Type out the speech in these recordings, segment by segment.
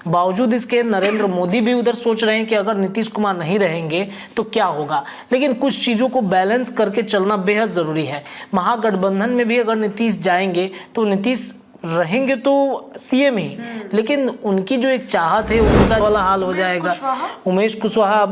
बावजूद इसके नरेंद्र मोदी भी उधर सोच रहे हैं कि अगर नीतीश कुमार नहीं रहेंगे तो क्या होगा। लेकिन कुछ चीज़ों को बैलेंस करके चलना बेहद ज़रूरी है। महागठबंधन में भी अगर नीतीश जाएंगे तो नीतीश रहेंगे तो सीएम ही, लेकिन उनकी जो एक चाहत है उनका वाला हाल हो जाएगा। उमेश कुशवाहा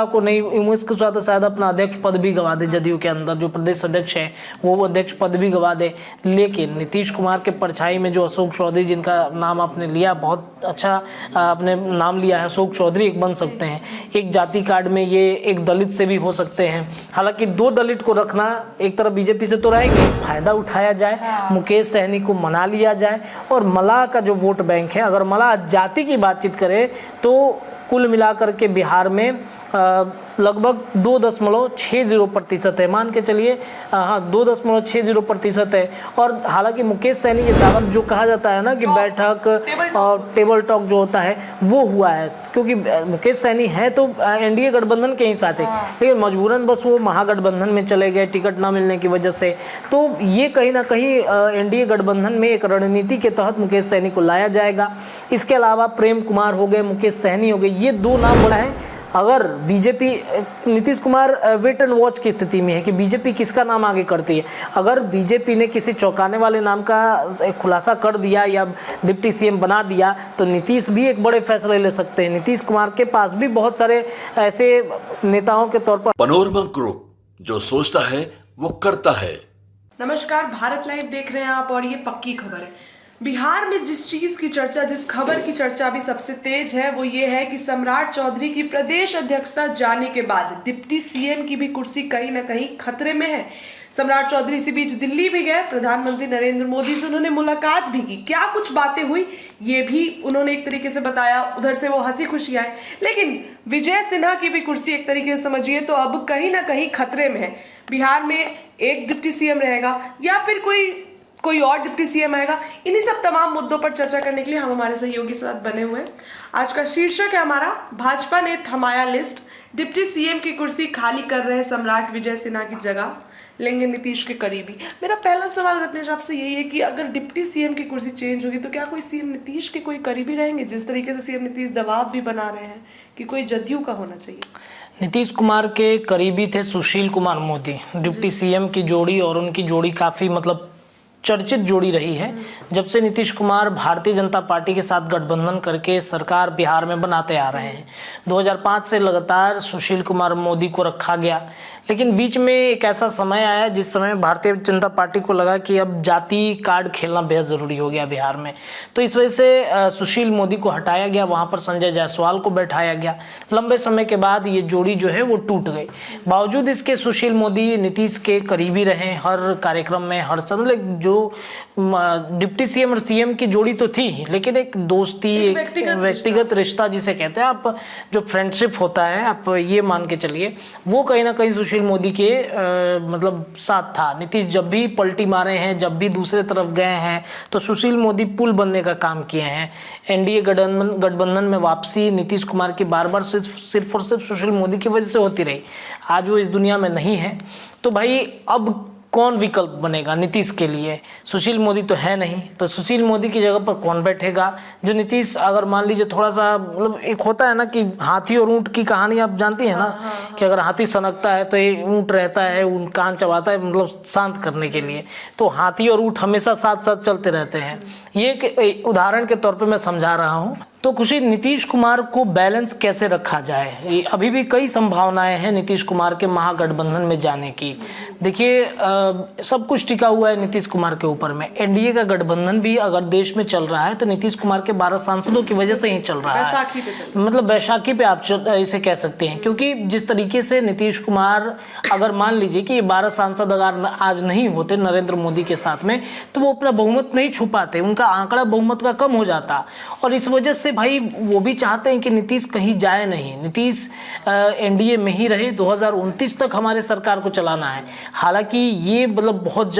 को नहीं, उमेश कुशवाहा तो शायद अपना अध्यक्ष पद भी गवा दे, जदयू के अंदर जो प्रदेश अध्यक्ष है वो अध्यक्ष पद भी गवा दे। लेकिन नीतीश कुमार के परछाई में जो अशोक चौधरी, जिनका नाम आपने लिया, बहुत अच्छा आपने नाम लिया है, अशोक चौधरी एक बन सकते हैं। एक जाति कार्ड में ये एक दलित से भी हो सकते हैं। हालांकि 2 दलित को रखना एक तरफ बीजेपी से तो रहेगी, फायदा उठाया जाए, मुकेश सहनी को मना लिया जाए और मलाह का जो वोट बैंक है, अगर मलाह जाति की बातचीत करें तो कुल मिलाकर के बिहार में लगभग 2.60% है, मान के चलिए, हाँ 2.60% है। और हालांकि मुकेश सहनी ये दावा जो कहा जाता है ना कि बैठक और टेबल टॉक जो होता है वो हुआ है, क्योंकि मुकेश सहनी है तो एनडीए गठबंधन के ही साथ है, लेकिन मजबूरन बस वो महागठबंधन में चले गए टिकट ना मिलने की वजह से। तो ये कहीं ना कहीं एनडीए गठबंधन में एक रणनीति के तहत मुकेश सहनी को लाया जाएगा। इसके अलावा प्रेम कुमार हो गए, मुकेश सहनी हो गए, ये 2 नाम बड़ा है। अगर BJP, Nitish Kumar wait and watch की स्थिति में है कि बीजेपी किसका नाम आगे करती है। अगर बीजेपी ने किसी चौंकाने वाले नाम का खुलासा कर दिया या डिप्टी सीएम बना दिया तो नीतीश भी एक बड़े फैसले ले सकते हैं। नीतीश कुमार के पास भी बहुत सारे ऐसे नेताओं के तौर पर। पनोरमा ग्रुप, जो सोचता है वो करता है। नमस्कार, भारत लाइव देख रहे हैं आप और ये पक्की खबर है। बिहार में जिस चीज की चर्चा, जिस खबर की चर्चा अभी सबसे तेज है वो ये है कि सम्राट चौधरी की प्रदेश अध्यक्षता जाने के बाद डिप्टी सीएम की भी कुर्सी कहीं ना कहीं खतरे में है। सम्राट चौधरी इसी बीच दिल्ली भी गए, प्रधानमंत्री नरेंद्र मोदी से उन्होंने मुलाकात भी की। क्या कुछ बातें हुई ये भी उन्होंने एक तरीके से बताया, उधर से वो हंसी खुशी आए। लेकिन विजय सिन्हा की भी कुर्सी एक तरीके से समझिए तो अब कहीं ना कहीं खतरे में है। बिहार में एक डिप्टी सीएम रहेगा या फिर कोई और डिप्टी सीएम आएगा। इन्हीं सब तमाम मुद्दों पर चर्चा करने के लिए हम हमारे सहयोगी के साथ बने हुए हैं। आज का शीर्षक है हमारा, भाजपा ने थमाया लिस्ट, डिप्टी सीएम की कुर्सी खाली कर रहे सम्राट विजय सिन्हा की जगह लेंगे नीतीश के करीबी। मेरा पहला सवाल रत्नेश आपसे यही है कि अगर डिप्टी सीएम की कुर्सी चेंज होगी तो क्या कोई सीएम नीतीश के कोई करीबी रहेंगे? जिस तरीके से सीएम नीतीश दबाव भी बना रहे हैं कि कोई जदयू का होना चाहिए। नीतीश कुमार के करीबी थे सुशील कुमार मोदी, डिप्टी सीएम की जोड़ी, और उनकी जोड़ी काफ़ी मतलब चर्चित जोड़ी रही है। जब से नीतीश कुमार भारतीय जनता पार्टी के साथ गठबंधन करके सरकार बिहार में बनाते आ रहे हैं, 2005 से लगातार सुशील कुमार मोदी को रखा गया। लेकिन बीच में एक ऐसा समय आया जिस समय भारतीय जनता पार्टी को लगा कि अब जाति कार्ड खेलना बेहद ज़रूरी हो गया बिहार में, तो इस वजह से सुशील मोदी को हटाया गया, वहाँ पर संजय जायसवाल को बैठाया गया। लंबे समय के बाद ये जोड़ी जो है वो टूट गई। बावजूद इसके सुशील मोदी नीतीश के करीबी रहे, हर कार्यक्रम में, हर समय जो डिप्टी सीएम और सीएम की जोड़ी तो थी ही, लेकिन एक दोस्ती, एक व्यक्तिगत रिश्ता जिसे कहते हैं आप, जो फ्रेंडशिप होता है, आप ये मान के चलिए, वो कहीं ना कहीं सुशील मोदी के मतलब साथ था। नीतीश जब भी पलटी मारे हैं, जब भी दूसरे तरफ गए हैं, तो सुशील मोदी पुल बनने का काम किए हैं। एनडीए गठबंधन में वापसी नीतीश कुमार की बार बार सिर्फ और सिर्फ सुशील मोदी की वजह से होती रही। आज वो इस दुनिया में नहीं है, तो भाई अब कौन विकल्प बनेगा नीतीश के लिए? सुशील मोदी तो है नहीं, तो सुशील मोदी की जगह पर कौन बैठेगा? जो नीतीश, अगर मान लीजिए थोड़ा सा, मतलब एक होता है ना कि हाथी और ऊंट की कहानी आप जानती है ना, कि अगर हाथी सनकता है तो ये ऊंट रहता है, ऊंट कान चबाता है, मतलब शांत करने के लिए। तो हाथी और ऊंट हमेशा साथ साथ चलते रहते हैं। ये उदाहरण के तौर पर मैं समझा रहा हूँ। तो खुशी, नीतीश कुमार को बैलेंस कैसे रखा जाए? अभी भी कई संभावनाएं हैं नीतीश कुमार के महागठबंधन में जाने की। देखिए, सब कुछ टिका हुआ है नीतीश कुमार के ऊपर में। एनडीए का गठबंधन भी अगर देश में चल रहा है तो नीतीश कुमार के 12 सांसदों की वजह से ही चल रहा है, मतलब बैसाखी पे आप इसे कह सकते हैं। क्योंकि जिस तरीके से नीतीश कुमार, अगर मान लीजिए कि 12 सांसद अगर आज नहीं होते नरेंद्र मोदी के साथ में, तो वो अपना बहुमत नहीं छुपाते, उनका आंकड़ा बहुमत का कम हो जाता। और इस वजह से भाई वो भी चाहते हैं कि नीतीश कहीं जाए नहीं, नीतीश एनडीए में ही रहे, 2029 तक हमारे सरकार को चलाना है। हालांकि ये मतलब बहुत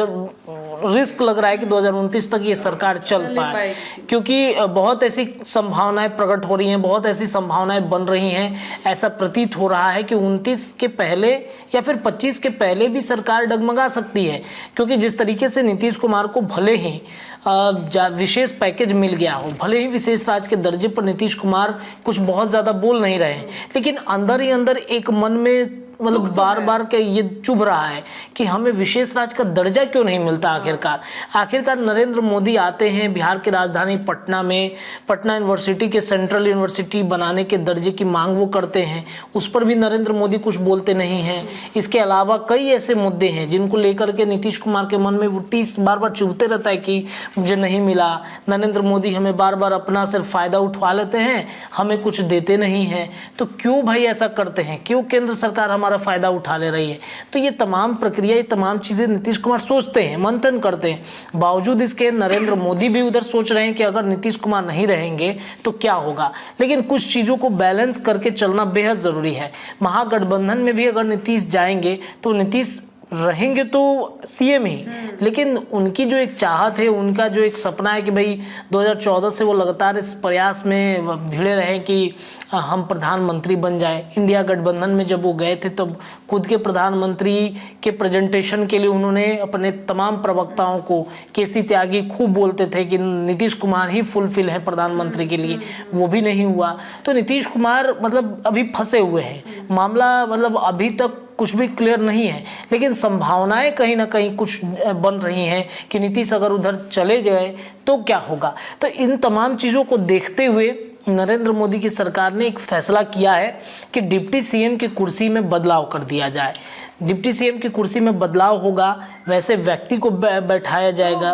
रिस्क लग रहा है कि 2029 तक ये सरकार चल पाए, क्योंकि बहुत ऐसी संभावनाएं प्रकट हो रही हैं, बहुत ऐसी संभावनाएं बन रही हैं। ऐसा प्रतीत हो रहा है कि 29 के पहले या फिर 25 के पहले भी सरकार डगमगा सकती है, क्योंकि जिस तरीके से नीतीश कुमार को भले ही विशेष पैकेज मिल गया हो, भले ही विशेष राज के दर्जे पर नीतीश कुमार कुछ बहुत ज्यादा बोल नहीं रहे हैं, लेकिन अंदर ही अंदर एक मन में मतलब बार बार के ये चुभ रहा है कि हमें विशेष राज का दर्जा क्यों नहीं मिलता। आखिरकार नरेंद्र मोदी आते हैं बिहार की राजधानी पटना में, पटना यूनिवर्सिटी के सेंट्रल यूनिवर्सिटी बनाने के दर्जे की मांग वो करते हैं, उस पर भी नरेंद्र मोदी कुछ बोलते नहीं हैं। इसके अलावा कई ऐसे मुद्दे हैं जिनको लेकर के नीतीश कुमार के मन में वो टीस बार बार चुभते रहता है कि मुझे नहीं मिला, नरेंद्र मोदी हमें बार बार अपना सिर्फ फायदा उठवा लेते हैं, हमें कुछ देते नहीं हैं। तो क्यों भाई ऐसा करते हैं, क्यों केंद्र सरकार हमारा फायदा उठा ले रही है? तो ये तमाम प्रक्रिया, ये तमाम चीजें नीतीश कुमार सोचते हैं, मंथन करते हैं। बावजूद इसके नरेंद्र मोदी भी उधर सोच रहे हैं कि अगर नीतीश कुमार नहीं रहेंगे तो क्या होगा। लेकिन कुछ चीजों को बैलेंस करके चलना बेहद जरूरी है। महागठबंधन में भी अगर नीतीश जाएंगे तो नीतीश रहेंगे तो सीएम ही, लेकिन उनकी जो एक चाहत है, उनका जो एक सपना है कि भाई 2014 से वो लगातार इस प्रयास में भिड़े रहे कि हम प्रधानमंत्री बन जाए। इंडिया गठबंधन में जब वो गए थे तब खुद के प्रधानमंत्री के प्रेजेंटेशन के लिए उन्होंने अपने तमाम प्रवक्ताओं को, केसी त्यागी खूब बोलते थे कि नीतीश कुमार ही फुलफिल है प्रधानमंत्री के लिए, वो भी नहीं हुआ। तो नीतीश कुमार मतलब अभी फंसे हुए हैं, मामला मतलब अभी तक कुछ भी क्लियर नहीं है, लेकिन संभावनाएं कहीं ना कहीं कुछ बन रही हैं कि नीतीश अगर उधर चले जाए तो क्या होगा। तो इन तमाम चीज़ों को देखते हुए नरेंद्र मोदी की सरकार ने एक फैसला किया है कि डिप्टी सीएम की कुर्सी में बदलाव कर दिया जाए। डिप्टी सीएम की कुर्सी में बदलाव होगा, वैसे व्यक्ति को बैठाया जाएगा।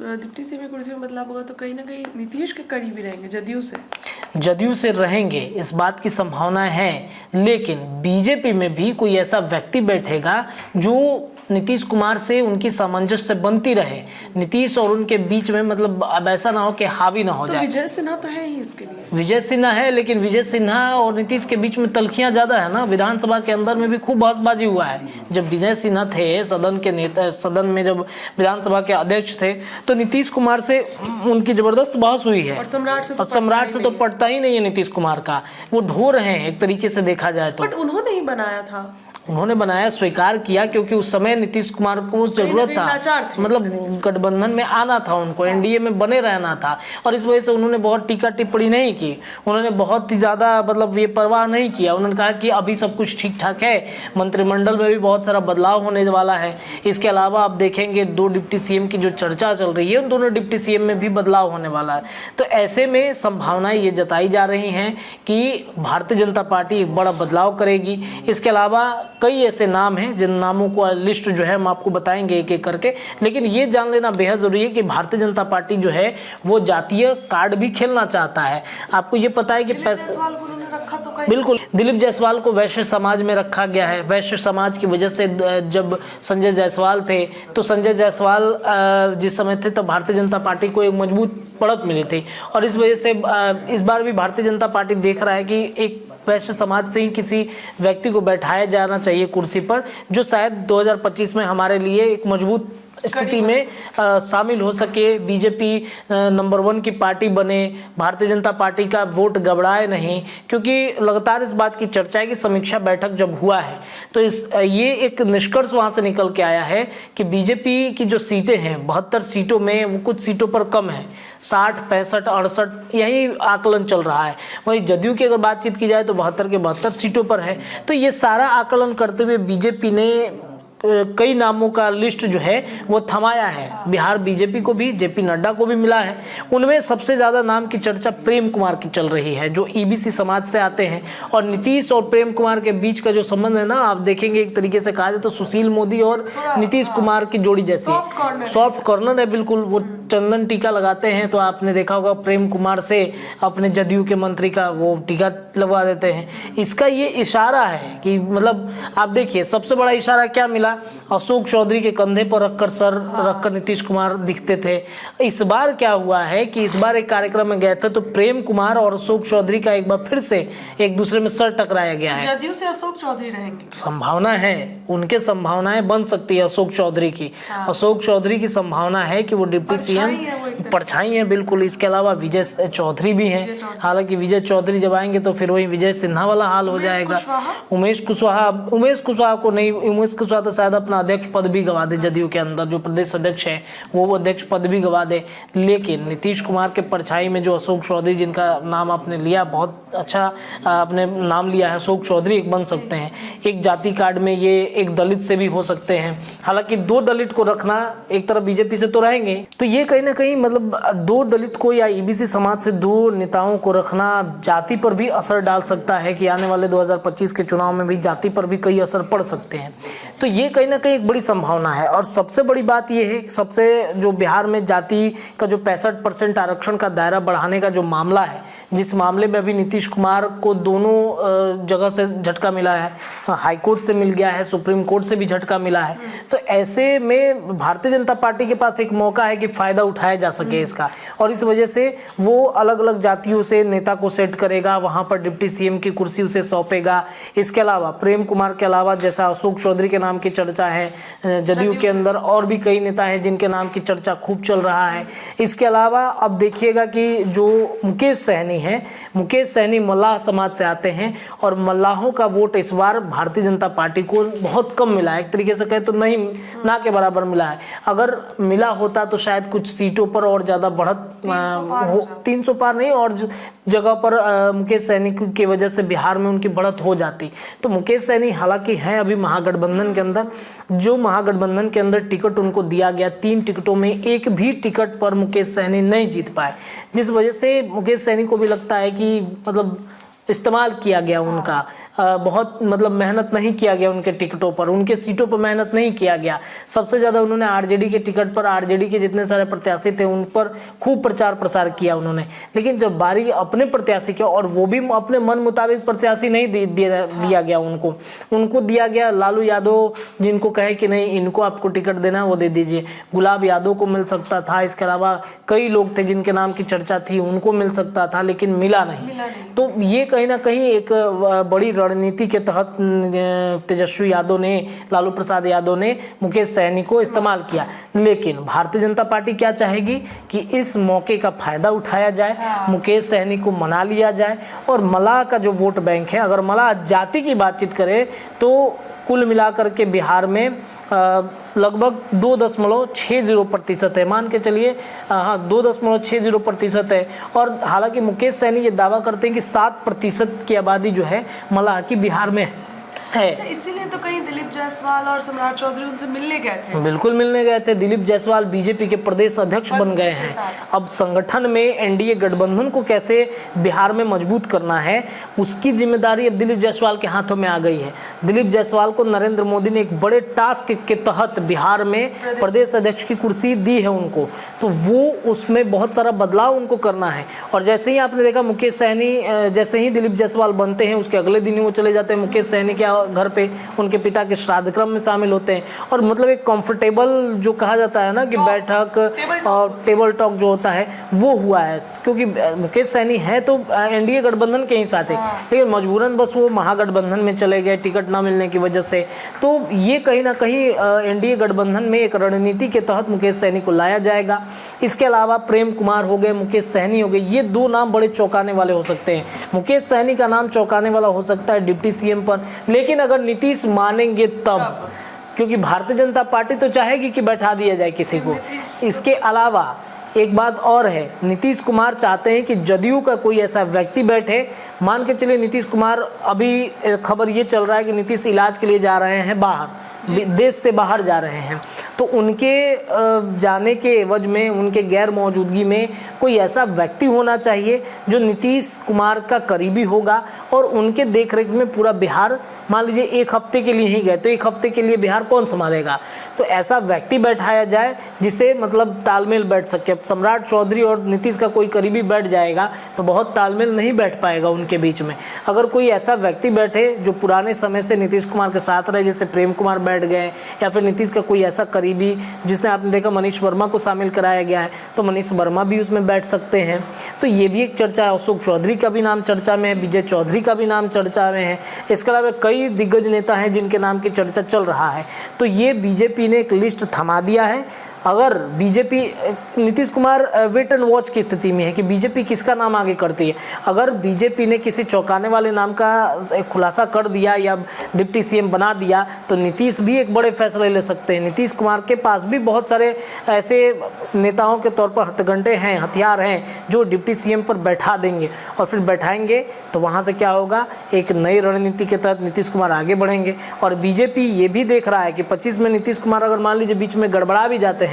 डिप्टी सीएम की कुर्सी में बदलाव होगा तो कहीं ना कहीं नीतीश के करीबी रहेंगे, जदयू से रहेंगे, इस बात की संभावना है। लेकिन बीजेपी में भी कोई ऐसा व्यक्ति बैठेगा जो नीतीश कुमार से उनकी सामंजस्य बनती रहे, नीतीश और उनके बीच में मतलब अब ऐसा ना हो कि हावी ना हो जाए। विजय सिन्हा तो है ही इसके लिए, विजय सिन्हा है, लेकिन विजय सिन्हा और नीतीश के बीच में तलखियां ज्यादा है ना। विधानसभा के अंदर में भी खूब बहसबाजी हुआ है। जब विजय सिन्हा थे सदन के नेता, सदन में जब विधानसभा के अध्यक्ष थे तो नीतीश कुमार से उनकी जबरदस्त बहस हुई है। और सम्राट से तो पड़ता ही नहीं है नीतीश कुमार का, वो ढो रहे हैं एक तरीके से देखा जाए तो। बट उन्होंने ही बनाया था, उन्होंने बनाया, स्वीकार किया, क्योंकि उस समय नीतीश कुमार को जरूरत था, मतलब गठबंधन में आना था उनको, एनडीए में बने रहना था, और इस वजह से उन्होंने बहुत टीका टिप्पणी नहीं की, उन्होंने बहुत ही ज़्यादा मतलब ये परवाह नहीं किया। उन्होंने कहा कि अभी सब कुछ ठीक ठाक है, मंत्रिमंडल में भी बहुत सारा बदलाव होने वाला है। इसके अलावा आप देखेंगे 2 डिप्टी सीएम की जो चर्चा चल रही है, उन दोनों डिप्टी सीएम में भी बदलाव होने वाला है। तो ऐसे में संभावनाएं ये जताई जा रही हैं कि भारतीय जनता पार्टी एक बड़ा बदलाव करेगी। इसके अलावा कई ऐसे नाम हैं जिन नामों को लिस्ट जो है हम आपको बताएंगे एक एक करके, लेकिन ये जान लेना बेहद जरूरी है कि भारतीय जनता पार्टी जो है वो जातीय कार्ड भी खेलना चाहता है। आपको ये पता है कि बिल्कुल दिलीप जायसवाल को वैश्य समाज में रखा गया है। वैश्य समाज की वजह से जब संजय जायसवाल थे तो संजय जायसवाल जिस समय थे तब भारतीय जनता पार्टी को एक मजबूत बढ़त मिली थी, और इस वजह से इस बार भी भारतीय जनता पार्टी देख रहा है कि एक वैश्य समाज से ही किसी व्यक्ति को बैठाया जाना चाहिए कुर्सी पर, जो शायद 2025 में हमारे लिए एक मजबूत स्थिति में शामिल हो सके, बीजेपी नंबर 1 की पार्टी बने, भारतीय जनता पार्टी का वोट गबड़ाए नहीं। क्योंकि लगातार इस बात की चर्चा है कि समीक्षा बैठक जब हुआ है तो ये एक निष्कर्ष वहां से निकल के आया है कि बीजेपी की जो सीटें हैं 72 सीटों में वो कुछ सीटों पर कम है, 60, 65, 68 यही आकलन चल रहा है। वहीं जदयू की अगर बातचीत की जाए तो 72 के 72 सीटों पर है। तो ये सारा आकलन करते हुए बीजेपी ने कई नामों का लिस्ट जो है वो थमाया है। बिहार बीजेपी को भी, जेपी नड्डा को भी मिला है। उनमें सबसे ज़्यादा नाम की चर्चा प्रेम कुमार की चल रही है, जो ईबीसी समाज से आते हैं। और नीतीश और प्रेम कुमार के बीच का जो संबंध है ना, आप देखेंगे एक तरीके से कहा जाए तो सुशील मोदी और नीतीश कुमार की जोड़ी जैसी है, सॉफ्ट कॉर्नर है बिल्कुल। वो चंदन टीका लगाते हैं तो आपने देखा होगा प्रेम कुमार से अपने जदयू के मंत्री का वो टीका लगवा देते हैं। इसका ये इशारा है कि मतलब आप देखिए सबसे बड़ा इशारा क्या मिला, अशोक चौधरी के कंधे पर रखकर सर रखकर नीतीश कुमार दिखते थे। इस बार क्या हुआ है कि इस बार एक कार्यक्रम में गए थे तो प्रेम कुमार और अशोक चौधरी का एक बार फिर से एक दूसरे में सर टकराया गया है। जदयू से अशोक चौधरी रहेंगे, संभावना है, उनके संभावनाएं बन सकती है अशोक चौधरी की। अशोक चौधरी की संभावना है कि वो डिप्टी सीएम परछाई है बिल्कुल। इसके अलावा विजय चौधरी भी हैं, हालांकि विजय चौधरी जब आएंगे तो फिर वही विजय सिन्हा वाला हाल हो जाएगा। उमेश कुशवाहा को नहीं, उमेश कुशवाहा तो शायद अपना अध्यक्ष पद भी गवा दे, जदयू के अंदर जो प्रदेश अध्यक्ष है वो अध्यक्ष पद भी गवा दे। लेकिन नीतीश कुमार के परछाई में जो अशोक चौधरी, जिनका नाम आपने लिया, बहुत अच्छा आपने नाम लिया है, अशोक चौधरी एक बन सकते हैं। एक जाति कार्ड में ये एक दलित से भी हो सकते हैं। हालांकि दो दलित को रखना, एक तरफ बीजेपी से तो रहेंगे, तो ये कहीं ना कहीं मतलब दो दलित को या ईबीसी समाज से दो नेताओं को रखना जाति पर भी असर डाल सकता है कि आने वाले 2025 के चुनाव में भी जाति पर भी कई असर पड़ सकते हैं। तो ये कहीं ना कहीं एक बड़ी संभावना है। और सबसे बड़ी बात ये है, सबसे जो बिहार में जाति का जो 65% आरक्षण का दायरा बढ़ाने का जो मामला है, जिस मामले में अभी नीतीश कुमार को दोनों जगह से झटका मिला है, हाईकोर्ट से मिल गया है, सुप्रीम कोर्ट से भी झटका मिला है, तो ऐसे में भारतीय जनता पार्टी के पास एक मौका है कि फायदा उठाया जा सके इसका। और इस वजह से वो अलग अलग जातियों से नेता को सेट करेगा, वहां पर डिप्टी सीएम की कुर्सी उसे सौंपेगा। इसके अलावा प्रेम कुमार के अलावा जैसा अशोक चौधरी के नाम की चर्चा है जदयू के अंदर, और भी कई नेता हैं जिनके नाम की चर्चा खूब चल रहा है। इसके अलावा अब देखिएगा कि जो मुकेश सहनी है, मुकेश सहनी मल्लाह समाज से आते हैं और मल्लाहों का वोट इस बार भारतीय जनता पार्टी को बहुत कम मिला है, एक तरीके से कहे तो नहीं, ना के बराबर मिला है। अगर मिला होता तो शायद कुछ सीटों पर और ज्यादा बढ़त 300 पार नहीं, और जगह पर मुकेश सहनी की वजह से बिहार में उनकी बढ़त हो जाती। तो मुकेश सहनी हालांकि हैं अभी महागठबंधन के अंदर, जो महागठबंधन के अंदर टिकट उनको दिया गया, 3 टिकटों में एक भी टिकट पर मुकेश सहनी नहीं जीत पाए, जिस वजह से मुकेश सहनी को भी लगता है कि मतलब इस्तेमाल किया गया उनका, बहुत मतलब मेहनत नहीं किया गया उनके टिकटों पर, उनके सीटों पर मेहनत नहीं किया गया। सबसे ज़्यादा उन्होंने आरजेडी के टिकट पर, आरजेडी के जितने सारे प्रत्याशी थे उन पर खूब प्रचार प्रसार किया उन्होंने। लेकिन जब बारी अपने प्रत्याशी की, और वो भी अपने मन मुताबिक प्रत्याशी नहीं दिया गया उनको दिया गया लालू यादव, जिनको कहे कि नहीं इनको आपको टिकट देना है वो दे दीजिए। गुलाब यादव को मिल सकता था, इसके अलावा कई लोग थे जिनके नाम की चर्चा थी, उनको मिल सकता था, लेकिन मिला नहीं। तो ये कहीं ना कहीं एक बड़ी रणनीति के तहत तेजस्वी यादव ने, लालू प्रसाद यादव ने मुकेश सहनी को इस्तेमाल किया। लेकिन भारतीय जनता पार्टी क्या चाहेगी कि इस मौके का फायदा उठाया जाए, मुकेश सहनी को मना लिया जाए, और मल्लाह का जो वोट बैंक है, अगर मल्लाह जाति की बातचीत करे तो कुल मिलाकर के बिहार में लगभग 2.60% है, मान के चलिए, हाँ 2.60% है। और हालांकि मुकेश सहनी ये दावा करते हैं कि 7% की आबादी जो है मल्लाह की बिहार में है। इसीलिए तो कहीं दिलीप जायसवाल और सम्राट चौधरी उनसे मिलने गए थे। बिल्कुल मिलने गए थे। दिलीप जायसवाल बीजेपी के प्रदेश अध्यक्ष बन गए हैं। अब संगठन में एनडीए गठबंधन को कैसे बिहार में मजबूत करना है, उसकी जिम्मेदारी अब दिलीप जायसवाल के हाथों में आ गई है। दिलीप जायसवाल को नरेंद्र मोदी ने एक बड़े टास्क के तहत बिहार में प्रदेश अध्यक्ष की कुर्सी दी है उनको, तो वो उसमें बहुत सारा बदलाव उनको करना है। और जैसे ही आपने देखा मुकेश सहनी, जैसे ही दिलीप जायसवाल बनते हैं उसके अगले दिन ही वो चले जाते हैं मुकेश सहनी के घर पे, उनके पिता के श्राद्ध क्रम में शामिल होते हैं। और मतलब एक कंफर्टेबल जो कहा जाता है ना कि बैठक और टेबल टॉक जो होता है वो हुआ है, क्योंकि मुकेश सहनी है तो एनडीए गठबंधन के ही साथ है, लेकिन मजबूरन बस वो महागठबंधन में चले गए टिकट ना मिलने की वजह से। तो ये कहीं ना कहीं एनडीए गठबंधन में एक रणनीति के तहत मुकेश सहनी को लाया जाएगा। इसके अलावा प्रेम कुमार हो गए, मुकेश सहनी हो गए, ये दो नाम बड़े चौंकाने वाले हो सकते हैं। मुकेश सहनी का नाम चौंकाने वाला हो सकता है डिप्टी सीएम पर, लेकिन अगर नीतीश मानेंगे तब, क्योंकि भारतीय जनता पार्टी तो चाहेगी कि बैठा दिया जाए किसी को। इसके अलावा एक बात और है, नीतीश कुमार चाहते हैं कि जदयू का कोई ऐसा व्यक्ति बैठे, मान के चलिए नीतीश कुमार, अभी खबर ये चल रहा है कि नीतीश इलाज के लिए जा रहे हैं बाहर, देश से बाहर जा रहे हैं, तो उनके जाने के एवज में, उनके गैर मौजूदगी में कोई ऐसा व्यक्ति होना चाहिए जो नीतीश कुमार का करीबी होगा और उनके देखरेख में पूरा बिहार, मान लीजिए 1 हफ्ते के लिए ही गए तो 1 हफ्ते के लिए बिहार कौन संभालेगा, तो ऐसा व्यक्ति बैठाया जाए जिसे मतलब तालमेल बैठ सके। अब सम्राट चौधरी और नीतीश का कोई करीबी बैठ जाएगा तो बहुत तालमेल नहीं बैठ पाएगा उनके बीच में। अगर कोई ऐसा व्यक्ति बैठे जो पुराने समय से नीतीश कुमार के साथ रहे, जैसे प्रेम कुमार बैठ गए, या फिर नीतीश का कोई ऐसा करीबी जिसने आपने देखा मनीष वर्मा को शामिल कराया गया है, तो मनीष वर्मा भी उसमें बैठ सकते हैं। तो ये भी एक चर्चा है। अशोक चौधरी का भी नाम चर्चा में है, विजय चौधरी का भी नाम चर्चा में है। इसके अलावा कई दिग्गज नेता हैं जिनके नाम की चर्चा चल रहा है। तो ये बीजेपी ने एक लिस्ट थमा दिया है। अगर BJP, Nitish Kumar wait and watch की स्थिति में है कि बीजेपी किसका नाम आगे करती है। अगर बीजेपी ने किसी चौंकाने वाले नाम का खुलासा कर दिया या डिप्टी सीएम बना दिया तो नीतीश भी एक बड़े फैसले ले सकते हैं। नीतीश कुमार के पास भी बहुत सारे ऐसे नेताओं के तौर पर हथकंडे हैं, हथियार हैं जो डिप्टी सीएम पर बैठा देंगे, और फिर बैठाएंगे तो वहाँ से क्या होगा, एक नई रणनीति के तहत नीतीश कुमार आगे बढ़ेंगे। और बीजेपी ये भी देख रहा है कि 25 में नीतीश कुमार अगर मान लीजिए बीच में गड़बड़ा भी जाते हैं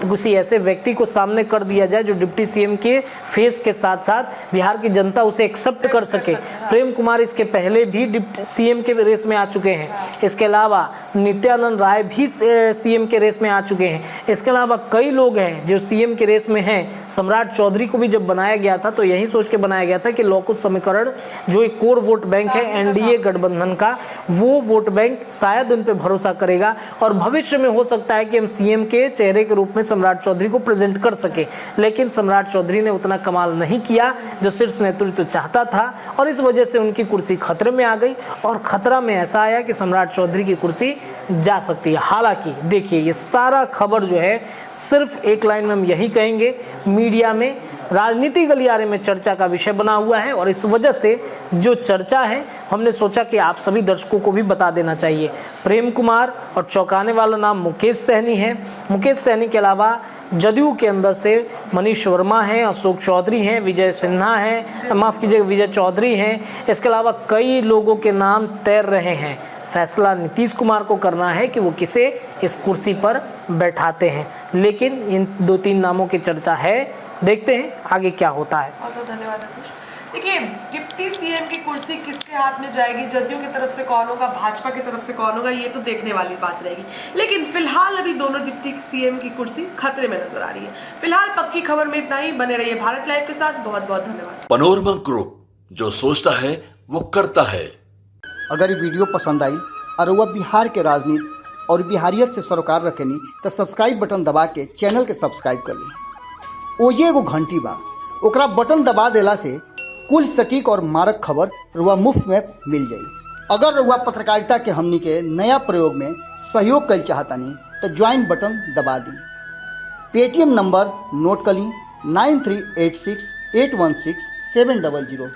तो किसी ऐसे व्यक्ति को सामने कर दिया जाए जो डिप्टी सीएम के फेस के साथ साथ बिहार की जनता उसे एक्सेप्ट कर सके। प्रेम कुमार इसके पहले भी डिप्टी सीएम के रेस में आ चुके हैं। इसके अलावा नित्यानंद राय भी सीएम के रेस में आ चुके हैं। इसके अलावा कई लोग हैं जो सीएम के रेस में हैं। सम्राट चौधरी को भी जब बनाया गया था तो यही सोच के बनाया गया था कि लॉकुश समीकरण जो एक कोर वोट बैंक है एनडीए गठबंधन का, वो वोट बैंक शायद उन पर भरोसा करेगा और भविष्य में हो सकता है कि हम सीएम के चेहरे के रूप में सम्राट चौधरी को प्रेजेंट कर सके। लेकिन सम्राट चौधरी ने उतना कमाल नहीं किया जो शीर्ष नेतृत्व चाहता था, और इस वजह से उनकी कुर्सी खतरे में आ गई। और खतरा में ऐसा आया कि सम्राट चौधरी की कुर्सी जा सकती है। हालांकि देखिए, ये सारा खबर जो है सिर्फ एक लाइन में हम यही कहेंगे, मीडिया में राजनीति गलियारे में चर्चा का विषय बना हुआ है। और इस वजह से जो चर्चा है हमने सोचा कि आप सभी दर्शकों को भी बता देना चाहिए। प्रेम कुमार और चौंकाने वाला नाम मुकेश सहनी है। मुकेश सहनी के अलावा जदयू के अंदर से मनीष वर्मा हैं, अशोक चौधरी हैं, विजय सिन्हा हैं, माफ़ कीजिएगा विजय चौधरी हैं। इसके अलावा कई लोगों के नाम तैर रहे हैं। फैसला नीतीश कुमार को करना है कि वो किसे इस कुर्सी पर बैठाते हैं। लेकिन इन 2-3 नामों की चर्चा है, देखते हैं आगे क्या होता है। बहुत बहुत धन्यवाद अंकुश। देखिए, डिप्टी सीएम की कुर्सी किसके हाथ में जाएगी, जदयू की तरफ से कौन होगा, भाजपा की तरफ से कौन होगा, ये तो देखने वाली बात रहेगी। लेकिन फिलहाल अभी दोनों डिप्टी सीएम की कुर्सी खतरे में नजर आ रही है। फिलहाल पक्की खबर में इतना ही। बने रहिए भारत लाइव के साथ। बहुत बहुत धन्यवाद। पनोरमा ग्रुप, जो सोचता है वो करता है। अगर ये वीडियो पसंद आई और वह बिहार के राजनीति और बिहारियत से सरोकार रखेनी तो सब्सक्राइब बटन दबा के चैनल के सब्सक्राइब कर ली। ओजे एगो घंटी बा, ओकरा बटन दबा देला से कुल सटीक और मारक खबर रुआ मुफ्त में मिल जाई। अगर रुआ पत्रकारिता के हमनी के नया प्रयोग में सहयोग कर चाहतानी तो ज्वाइन बटन दबा दी। पेटीएम नंबर नोट कर ली 9386816700।